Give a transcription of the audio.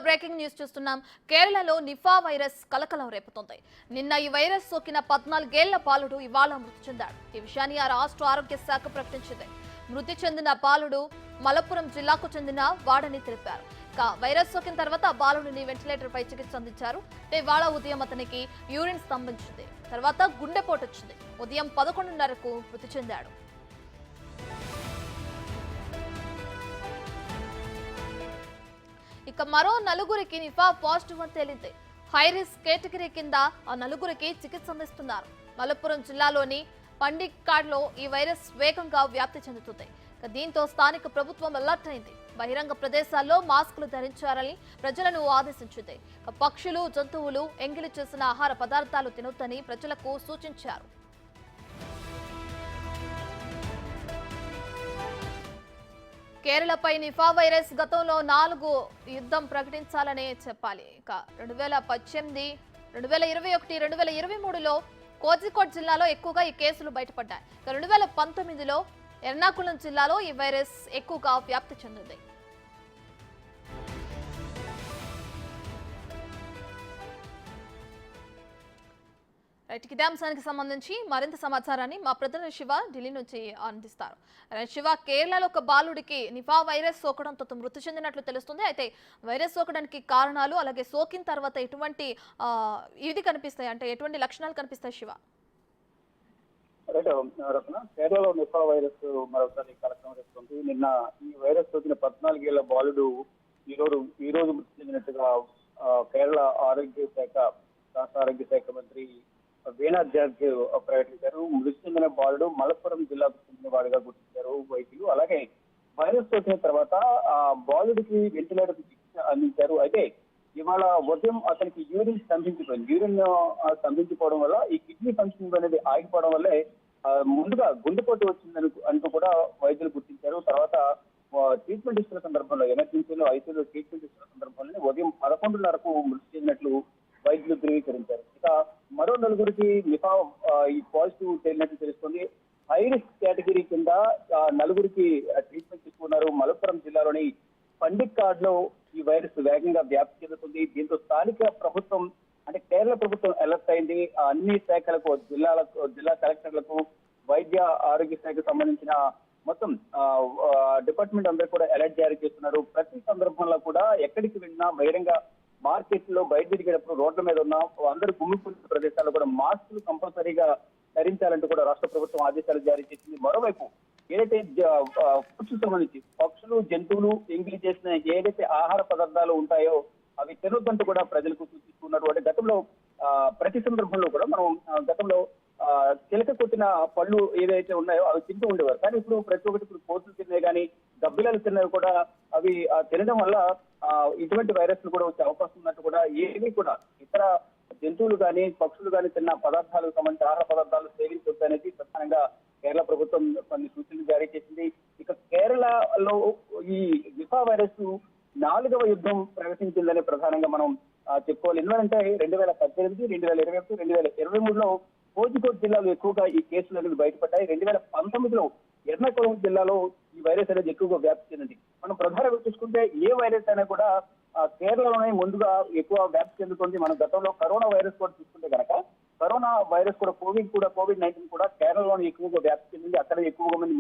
Breaking news చూస్తున్నాం. కేరళలో Nipah virus కలకలం రేపుతోంది. నిన్న ఈ వైరస్ సోకిన 14 ఏళ్ల బాలుడు ఇవాళ మృతి చెందాడు. ఈ విషయాన్ని ఆ రాష్ట్ర ఆరోగ్య శాఖ ప్రకటించింది. మృతి చెందిన బాలుడు మలప్పురం జిల్లాకు చెందిన వాడని తెలిపారు. వైరస్ సోకిన తర్వాత బాలుడిని వెంటిలేటర్ పై చికిత్స అందించారు. ఇవాళ ఉదయం అతనికి యూరిన్ స్తంభించింది. తర్వాత గుండెపోటు వచ్చింది. ఉదయం 11:30కు మృతి చెందాడు. ఇక మరో నలుగురికి నిఫా పాజిటివ్ అని తేలింది. హై రిస్క్ కేటగిరీ కింద ఆ నలుగురికి చికిత్స అందిస్తున్నారు. మలప్పురం జిల్లాలోని పండిక్కాడ్లో ఈ వైరస్ వేగంగా వ్యాప్తి చెందుతుంది. దీంతో స్థానిక ప్రభుత్వం అలర్ట్ అయింది. బహిరంగ ప్రదేశాల్లో మాస్కులు ధరించాలని ప్రజలను ఆదేశించింది. పక్షులు, జంతువులు ఎంగిలి చేసిన ఆహార పదార్థాలు తినొద్దని ప్రజలకు సూచించారు. కేరళపై నిఫా వైరస్ గతంలో 4 యుద్ధం ప్రకటించాలనే చెప్పాలి. ఇక 2018, 2021, 2023లో కోజికోడ్ జిల్లాలో ఎక్కువగా ఈ కేసులు బయటపడ్డాయి. 2019లో ఎర్నాకుళం జిల్లాలో ఈ వైరస్ ఎక్కువగా వ్యాప్తి చెందింది. ఇదే అంశానికి సంబంధించి మరింత సమాచారాన్ని మా ప్రతినిధి శివ ఢిల్లీ నుంచి అందిస్తారు. శివ, కేరళలో ఒక బాలుడికి నిఫా వైరస్ సోకడంతో మృతి చెందినట్లు తెలుస్తుంది. అయితే వైరస్ సోకడానికి కారణాలు, అలాగే సోకిన తర్వాత ఎటువంటి ఇది కనిపిస్తాయి, అంటే ఎటువంటి లక్షణాలు కనిపిస్తాయి శివ? కేరళలో నిఫా వైరస్ మరోసారి కలకలం రేపుతుంది. నిన్న ఈ వైరస్ సోకిన 14 ఏళ్ల బాలుడు ఈ రోజు మృతి చెందినట్టుగా కేరళ రాష్ట్ర ఆరోగ్య శాఖ మంత్రి వీణా జార్జ్ ప్రకటించారు. మృతి చెందిన బాలుడు మలప్పురం జిల్లాకు చెందిన వాడిగా గుర్తించారు వైద్యులు. అలాగే వైరస్ సోకిన తర్వాత ఆ బాలుడికి వెంటిలేటర్ చికిత్స అందించారు. అయితే ఇవాళ ఉదయం అతనికి యూరిన్ స్తంభించిపోయింది. యూరిన్ స్తంభించిపోవడం వల్ల ఈ కిడ్నీ ఫంక్షన్ అనేది ఆగిపోవడం వల్లే ముందుగా గుండెపోటు వచ్చిందని అంటూ కూడా వైద్యులు గుర్తించారు. తర్వాత ట్రీట్మెంట్ ఇస్తున్న సందర్భంలో, ఎమర్జెన్సీలో ఐసీయూలో ట్రీట్మెంట్ ఇస్తున్న సందర్భంలోనే ఉదయం 11:30కు మృతి చెందినట్లు వైద్యులు ధృవీకరించారు. ఇక మరో నలుగురికి నిఫా ఈ పాజిటివ్ తేలినట్టు తెలుస్తుంది. హై రిస్క్ కేటగిరీ కింద నలుగురికి ట్రీట్మెంట్ తీసుకున్నారు. మలప్పురం జిల్లాలోని పండిక్కాడ్ లో ఈ వైరస్ వేగంగా వ్యాప్తి చెందుతుంది. దీంతో స్థానిక ప్రభుత్వం, అంటే కేరళ ప్రభుత్వం అలర్ట్ అయింది. అన్ని శాఖలకు, జిల్లా కలెక్టర్లకు, వైద్య ఆరోగ్య శాఖకు సంబంధించిన మొత్తం డిపార్ట్మెంట్ అందరూ కూడా అలర్ట్ జారీ చేస్తున్నారు. ప్రతి సందర్భంలో కూడా ఎక్కడికి వెళ్ళినా, బహిరంగ మార్కెట్ లో బయట తిరిగేటప్పుడు రోడ్ల మీద ఉన్న అందరూ గుమ్మికూడిన ప్రదేశాల్లో కూడా మాస్కులు కంపల్సరీగా ధరించాలంటూ కూడా రాష్ట్ర ప్రభుత్వం ఆదేశాలు జారీ చేసింది. మరోవైపు ఏదైతే ఫుడ్స్ సంబంధించి పక్షులు, జంతువులు ఎంగిలి చేసిన ఏదైతే ఆహార పదార్థాలు ఉంటాయో అవి తినొద్దంటూ కూడా ప్రజలకు సూచిస్తున్నారు. అంటే గతంలో ప్రతి సందర్భంలో కూడా మనం గతంలో చిలక కొట్టిన పళ్ళు ఏదైతే ఉన్నాయో అవి తింటూ ఉండేవారు. కానీ ఇప్పుడు ప్రతి ఒక్కటి కోతులు తినే కానీ, గబ్బిలాలు తిన్నవి కూడా అవి తినడం వల్ల ఇటువంటి వైరస్లు కూడా వచ్చే అవకాశం ఉన్నట్టు కూడా, ఏవి కూడా ఇతర జంతువులు కానీ, పక్షులు కానీ తిన్న పదార్థాలకు సంబంధించి ఆహార పదార్థాలు సేవించొద్దు అనేది ప్రధానంగా కేరళ ప్రభుత్వం కొన్ని సూచనలు జారీ చేసింది. ఇక కేరళలో ఈ నిఫా వైరస్ 4వ యుద్ధం ప్రవేశించిందని ప్రధానంగా మనం చెప్పుకోవాలి. ఎందుకంటే 2018, 2021, 2023లో కోజికోడ్ జిల్లాలో ఎక్కువగా ఈ కేసులు అనేది బయటపడ్డాయి. 2019లో ఎర్నాకుళం జిల్లాలో ఈ వైరస్ అనేది ఎక్కువగా వ్యాప్తి చెందింది. మనం ప్రధానంగా చూసుకుంటే ఏ వైరస్ అయినా కూడా కేరళలోనే ముందుగా ఎక్కువ వ్యాప్తి చెందుతుంది. మనం గతంలో కరోనా వైరస్ కూడా చూసుకుంటే కనుక కరోనా వైరస్ కూడా కోవిడ్-19 కూడా కేరళలోనే ఎక్కువగా వ్యాప్తి చెందింది. అక్కడ ఎక్కువగా మంది